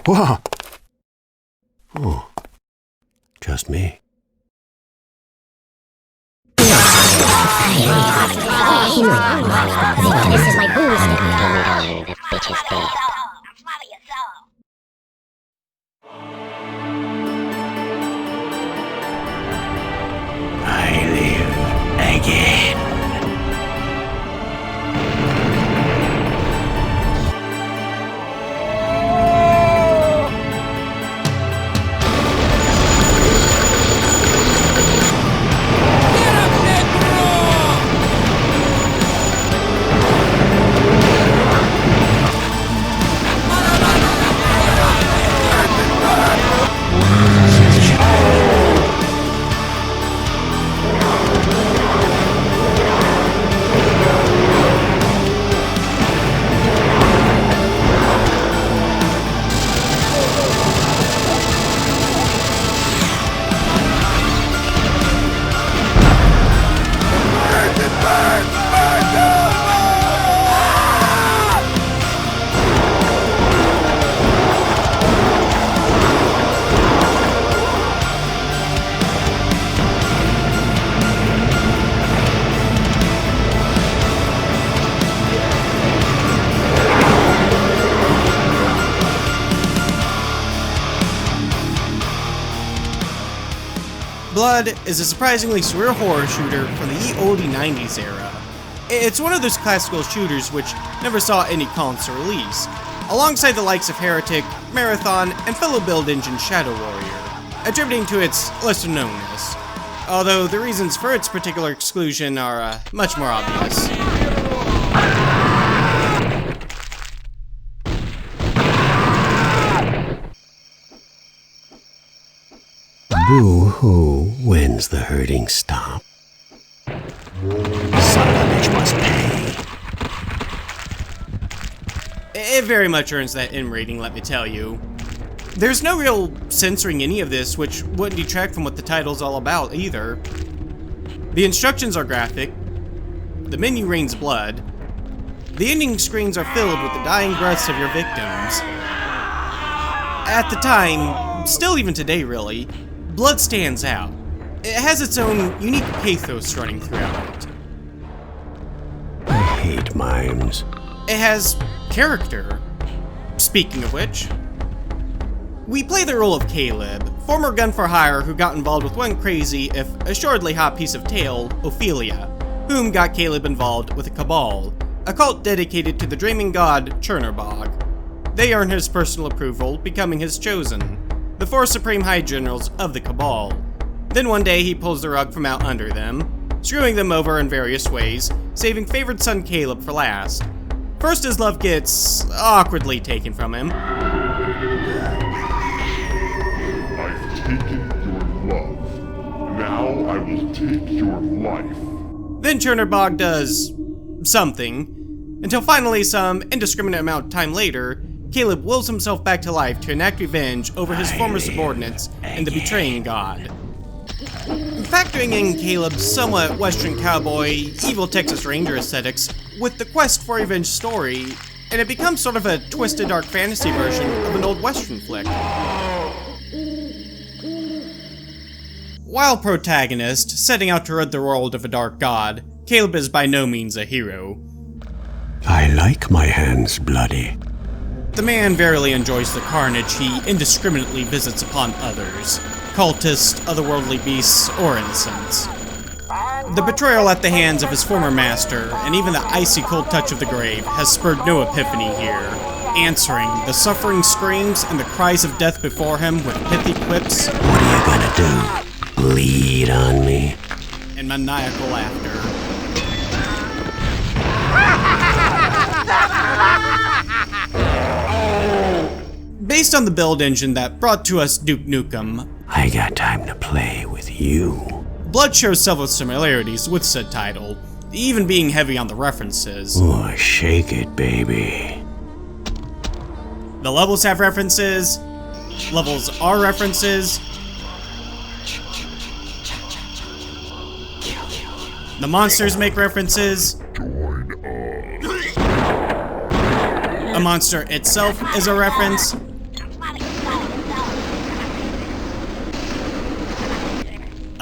Whoa! Oh, just me. This is my boost. The bitch's dead. I live again. Blood is a surprisingly surreal horror shooter from the oldie 90s era. It's one of those classical shooters which never saw any console release, alongside the likes of Heretic, Marathon, and fellow build engine Shadow Warrior, attributing to its lesser knownness, although the reasons for its particular exclusion are much more obvious. Boo-hoo, when's the hurting stop? Son of a bitch must pay. It very much earns that M rating, let me tell you. There's no real censoring any of this, which wouldn't detract from what the title's all about either. The instructions are graphic, the menu rains blood, the ending screens are filled with the dying breaths of your victims. At the time, still even today really, blood stands out. It has its own unique pathos running throughout it. I hate mimes. It has character. Speaking of which, we play the role of Caleb, former gun for hire who got involved with one crazy, if assuredly hot piece of tale, Ophelia, whom got Caleb involved with a cabal, a cult dedicated to the dreaming god Chernobog. They earn his personal approval, becoming his chosen, the four supreme high generals of the cabal. Then one day he pulls the rug from out under them, screwing them over in various ways, saving favored son Caleb for last. First his love gets awkwardly taken from him. I've taken your love. Now I will take your life. Then Chernobog does something, until finally some indiscriminate amount of time later, Caleb wills himself back to life to enact revenge over his former subordinates and the betraying god. Factoring in Caleb's somewhat western cowboy, evil Texas Ranger aesthetics with the quest for revenge story, and it becomes sort of a twisted dark fantasy version of an old western flick. While protagonist, setting out to rid the world of a dark god, Caleb is by no means a hero. I like my hands bloody. The man verily enjoys the carnage he indiscriminately visits upon others, cultists, otherworldly beasts, or innocents. The betrayal at the hands of his former master, and even the icy cold touch of the grave, has spurred no epiphany here, answering the suffering screams and the cries of death before him with pithy quips. What are you gonna do? Bleed on me? And maniacal laughter. Based on the build engine that brought to us Duke Nukem, I got time to play with you. Blood shares several similarities with said title, even being heavy on the references. Oh, shake it, baby. The levels have references, levels are references, the monsters make references, a monster itself is a reference,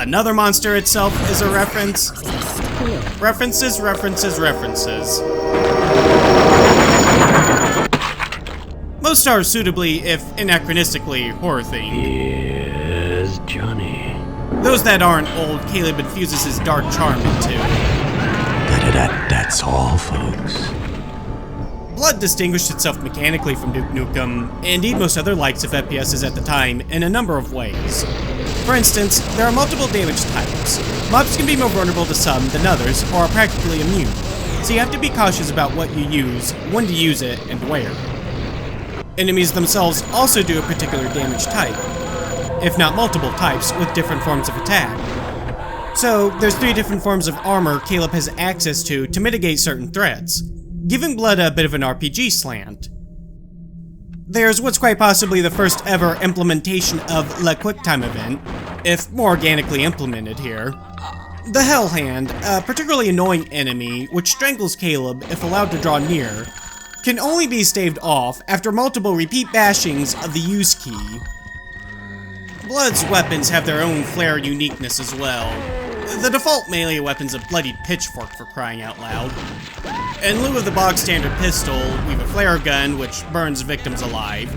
Another monster itself is a reference. References, references, references. Most are suitably, if anachronistically, horror-themed. Here's Johnny. Those that aren't old, Caleb infuses his dark charm into. That's all, folks. Blood distinguished itself mechanically from Duke Nukem, and indeed most other likes of FPSs at the time, in a number of ways. For instance, there are multiple damage types. Mobs can be more vulnerable to some than others, or are practically immune, so you have to be cautious about what you use, when to use it, and where. Enemies themselves also do a particular damage type, if not multiple types, with different forms of attack. So, there's 3 different forms of armor Caleb has access to mitigate certain threats, giving Blood a bit of an RPG slant. There's what's quite possibly the first ever implementation of the QuickTime event, if more organically implemented here. The Hell Hand, a particularly annoying enemy which strangles Caleb if allowed to draw near, can only be staved off after multiple repeat bashings of the use key. Blood's weapons have their own flair uniqueness as well. The default melee weapon's a bloody pitchfork, for crying out loud. In lieu of the bog standard pistol, we have a flare gun which burns victims alive.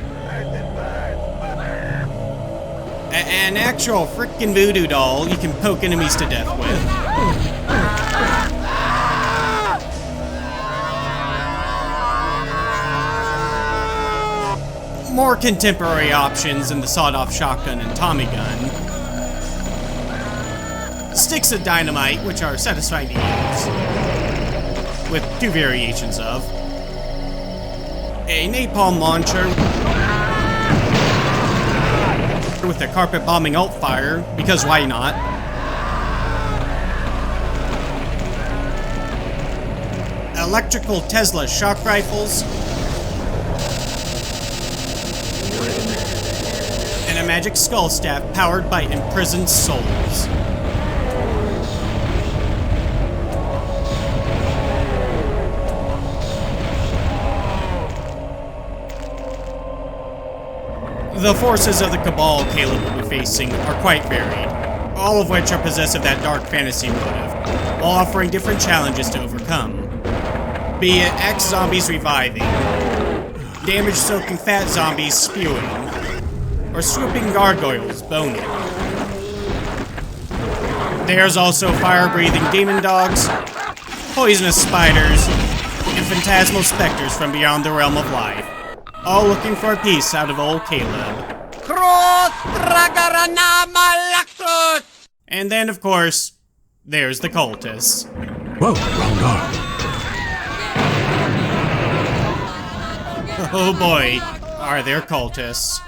An actual frickin' voodoo doll you can poke enemies to death with. More contemporary options in the sawed-off shotgun and Tommy gun. Sticks of dynamite, which are satisfying to use, with 2 variations of. A napalm launcher with a carpet bombing alt fire, because why not? Electrical Tesla shock rifles, and a magic skull staff powered by imprisoned souls. The forces of the Cabal Caleb will be facing are quite varied, all of which are possessed of that dark fantasy motive, while offering different challenges to overcome. Be it ex-zombies reviving, damage-soaking fat zombies spewing, or swooping gargoyles boning. There's also fire-breathing demon dogs, poisonous spiders, and phantasmal specters from beyond the realm of life, all looking for a piece out of old Caleb. And then, of course, there's the cultists. Whoa, wrong dog. Oh boy, are there cultists.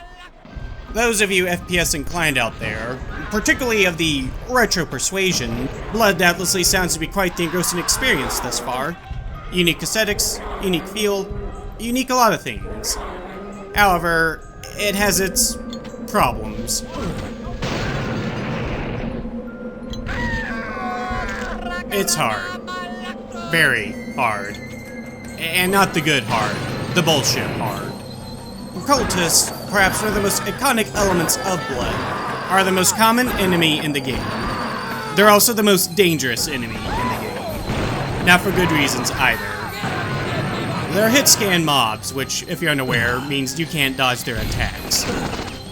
Those of you FPS inclined out there, particularly of the retro persuasion, Blood doubtlessly sounds to be quite the engrossing experience thus far. Unique aesthetics, unique feel, unique a lot of things. However, it has its problems. It's hard. Very hard. And not the good hard, the bullshit hard. Cultists, perhaps one of the most iconic elements of Blood, are the most common enemy in the game. They're also the most dangerous enemy in the game. Not for good reasons either. They're hit-scan mobs, which, if you're unaware, means you can't dodge their attacks.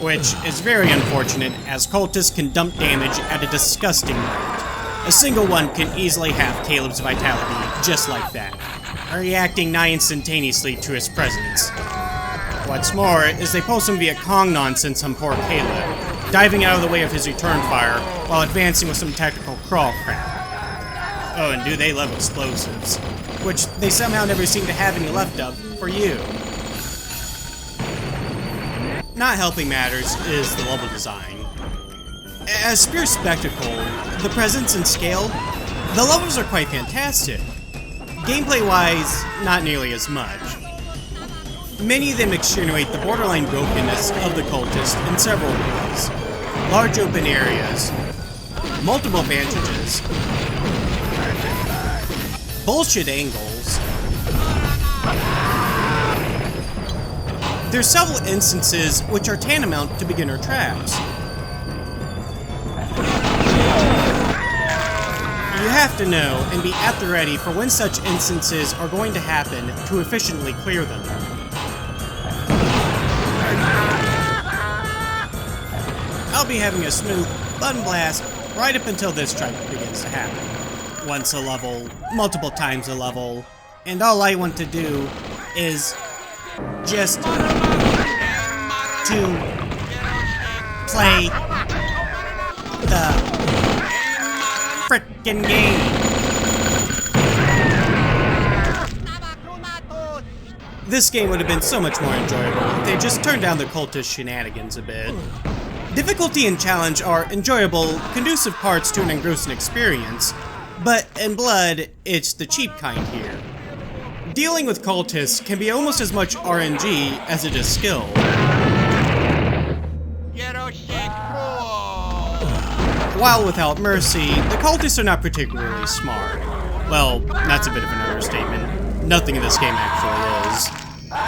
Which is very unfortunate, as cultists can dump damage at a disgusting rate. A single one can easily halve Caleb's vitality, just like that, reacting nigh instantaneously to his presence. What's more, is they pull some Viet Cong nonsense on poor Caleb, diving out of the way of his return fire, while advancing with some tactical crawl crap. Oh, and do they love explosives, which they somehow never seem to have any left of for you. Not helping matters is the level design. As pure spectacle, the presence and scale, the levels are quite fantastic. Gameplay-wise, not nearly as much. Many of them extenuate the borderline brokenness of the cultist in several ways. Large open areas, multiple advantages, bullshit angles. There's several instances which are tantamount to beginner traps. have to know and be at the ready for when such instances are going to happen to efficiently clear them. I'll be having a smooth button blast right up until this strike begins to happen. Once a level, multiple times a level, and all I want to do is just to play the frickin' game. This game would have been so much more enjoyable if they just turned down the cultist shenanigans a bit. Difficulty and challenge are enjoyable, conducive parts to an engrossing experience, but in Blood, it's the cheap kind here. Dealing with cultists can be almost as much RNG as it is skill. While without mercy, the cultists are not particularly smart. Well, that's a bit of an understatement. Nothing in this game actually is.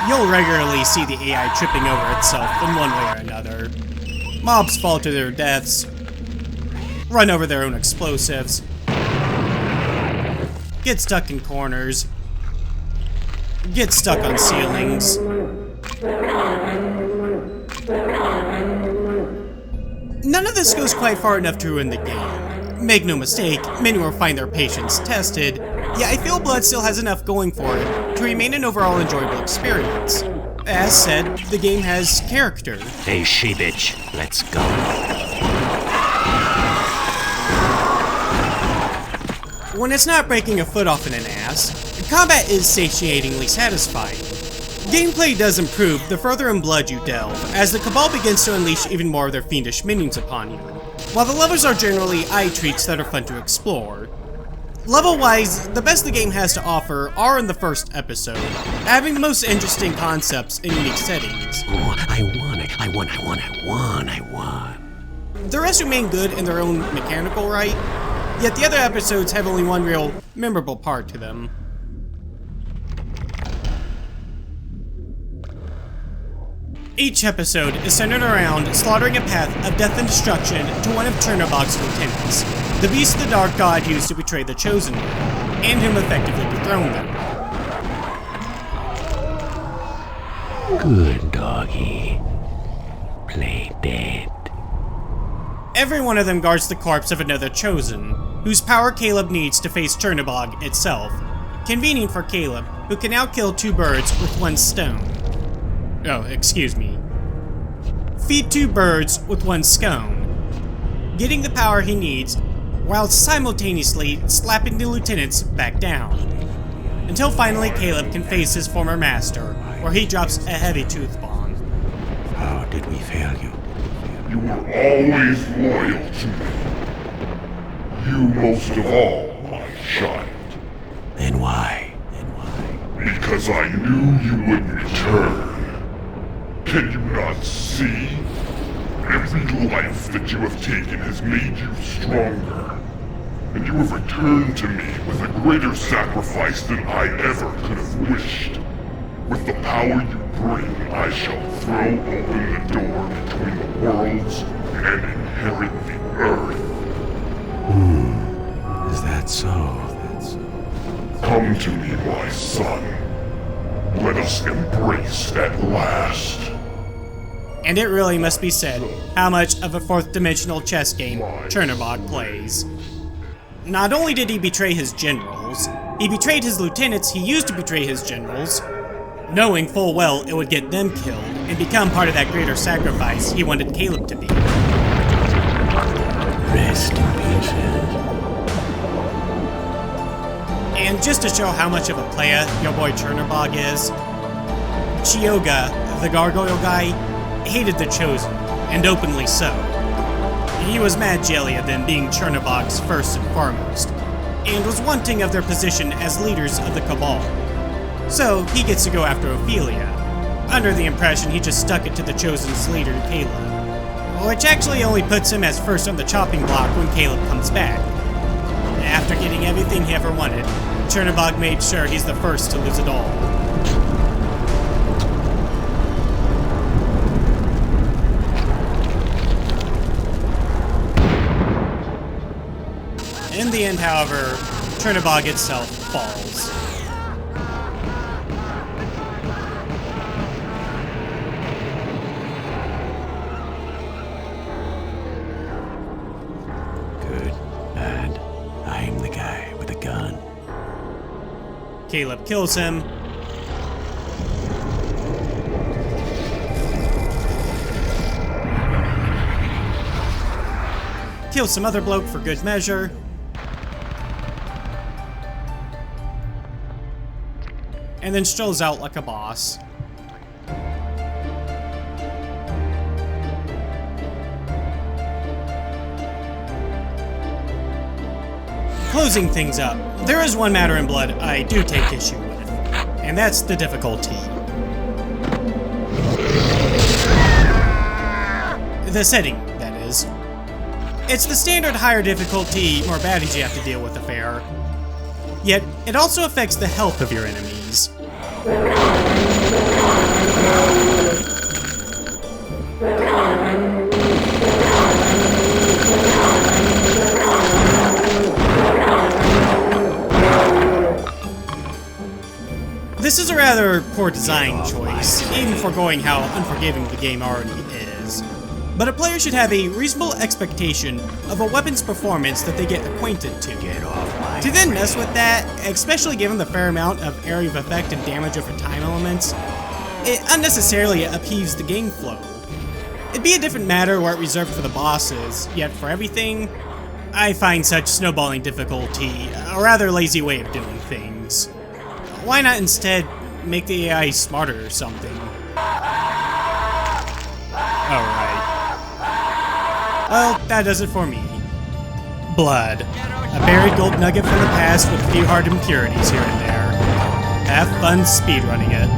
You'll regularly see the AI tripping over itself in one way or another. Mobs fall to their deaths, run over their own explosives, get stuck in corners, get stuck on ceilings. None of this goes quite far enough to ruin the game. Make no mistake, many will find their patience tested, yet I feel Blood still has enough going for it to remain an overall enjoyable experience. As said, the game has character. Hey, she-bitch, let's go. When it's not breaking a foot off in an ass, combat is satiatingly satisfying. Gameplay does improve the further in Blood you delve, as the Cabal begins to unleash even more of their fiendish minions upon you, while the levels are generally eye treats that are fun to explore. Level-wise, the best the game has to offer are in the first episode, having the most interesting concepts in unique settings. Oh, I won. The rest remain good in their own mechanical right, yet the other episodes have only one real, memorable part to them. Each episode is centered around slaughtering a path of death and destruction to one of Chernobog's lieutenants, the beast the Dark God used to betray the Chosen One, and whom effectively dethroned them. Good doggy. Play dead. Every one of them guards the corpse of another Chosen, whose power Caleb needs to face Chernobog itself. Convenient for Caleb, who can now kill 2 birds with 1 stone. Oh, excuse me. Feed 2 birds with 1 scone, getting the power he needs, while simultaneously slapping the lieutenants back down. Until finally Caleb can face his former master, where he drops a heavy tooth bomb. How did we fail you? You were always loyal to me. You most of all, my child. Then why? Because I knew you would return. Can you not see? Every life that you have taken has made you stronger. And you have returned to me with a greater sacrifice than I ever could have wished. With the power you bring, I shall throw open the door between the worlds and inherit the earth. Is that so? Come to me, my son. Let us embrace at last. And it really must be said how much of a 4th-dimensional chess game Chernobog plays. Not only did he betray his generals, he betrayed his lieutenants he used to betray his generals, knowing full well it would get them killed and become part of that greater sacrifice he wanted Caleb to be. Rest in peace. And just to show how much of a playa your boy Chernobog is, Chioga, the gargoyle guy, hated the Chosen, and openly so. He was mad jelly at them being Chernobog's first and foremost, and was wanting of their position as leaders of the Cabal. So he gets to go after Ophelia, under the impression he just stuck it to the Chosen's leader, Caleb, which actually only puts him as first on the chopping block when Caleb comes back. After getting everything he ever wanted, Chernobog made sure he's the first to lose it all. In the end, however, Chernobog itself falls. Good, bad, I'm the guy with a gun. Caleb kills him. Kills some other bloke for good measure. And then strolls out like a boss. Closing things up, there is one matter in Blood I do take issue with, and that's the difficulty. The setting, that is. It's the standard higher difficulty, more baddies you have to deal with affair. Yet, it also affects the health of your enemies. This is a rather poor design choice, even foregoing how unforgiving the game already is. But a player should have a reasonable expectation of a weapon's performance that they get acquainted to. To then mess with that, especially given the fair amount of area of effect and damage over time elements, it unnecessarily upheaves the game flow. It'd be a different matter were it reserved for the bosses, yet for everything, I find such snowballing difficulty a rather lazy way of doing things. Why not instead make the AI smarter or something? Alright. Well, that does it for me. Blood. A buried gold nugget from the past with a few hard impurities here and there. Have fun speedrunning it.